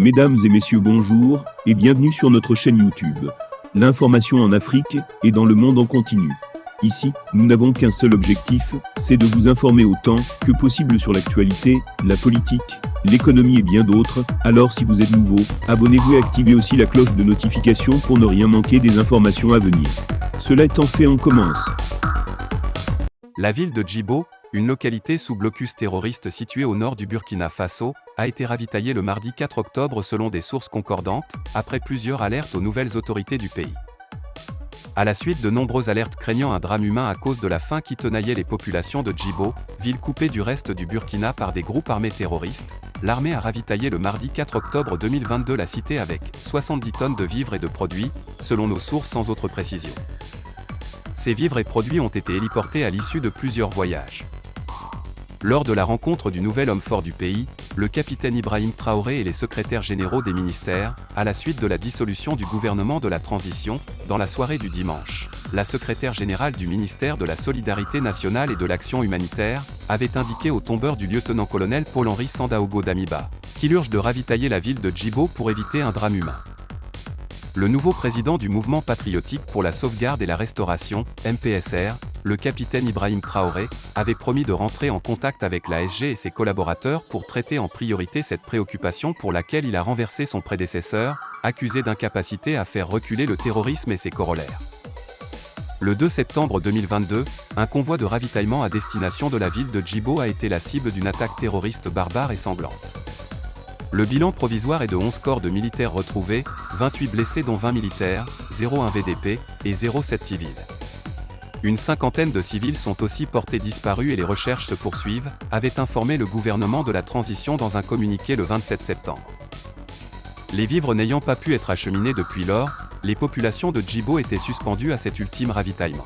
Mesdames et messieurs, bonjour et bienvenue sur notre chaîne YouTube. L'information en Afrique et dans le monde en continu. Ici, nous n'avons qu'un seul objectif, c'est de vous informer autant que possible sur l'actualité, la politique, l'économie et bien d'autres. Alors si vous êtes nouveau, abonnez-vous et activez aussi la cloche de notification pour ne rien manquer des informations à venir. Cela étant fait, on commence. La ville de Djibo, une localité sous blocus terroriste située au nord du Burkina Faso, a été ravitaillée le mardi 4 octobre selon des sources concordantes, après plusieurs alertes aux nouvelles autorités du pays. À la suite de nombreuses alertes craignant un drame humain à cause de la faim qui tenaillait les populations de Djibo, ville coupée du reste du Burkina par des groupes armés terroristes, l'armée a ravitaillé le mardi 4 octobre 2022 la cité avec 70 tonnes de vivres et de produits, selon nos sources sans autre précision. Ces vivres et produits ont été héliportés à l'issue de plusieurs voyages. Lors de la rencontre du nouvel homme fort du pays, le capitaine Ibrahim Traoré et les secrétaires généraux des ministères, à la suite de la dissolution du gouvernement de la transition, dans la soirée du dimanche, la secrétaire générale du ministère de la Solidarité nationale et de l'Action humanitaire, avait indiqué au tombeur du lieutenant-colonel Paul-Henri Sandaogo Damiba, qu'il urge de ravitailler la ville de Djibo pour éviter un drame humain. Le nouveau président du mouvement patriotique pour la sauvegarde et la restauration, MPSR, le capitaine Ibrahim Traoré, avait promis de rentrer en contact avec l'ASG et ses collaborateurs pour traiter en priorité cette préoccupation pour laquelle il a renversé son prédécesseur, accusé d'incapacité à faire reculer le terrorisme et ses corollaires. Le 2 septembre 2022, un convoi de ravitaillement à destination de la ville de Djibo a été la cible d'une attaque terroriste barbare et sanglante. Le bilan provisoire est de 11 corps de militaires retrouvés, 28 blessés dont 20 militaires, 0,1 VDP et 0,7 civils. Une cinquantaine de civils sont aussi portés disparus et les recherches se poursuivent, avait informé le gouvernement de la transition dans un communiqué le 27 septembre. Les vivres n'ayant pas pu être acheminés depuis lors, les populations de Djibo étaient suspendues à cet ultime ravitaillement.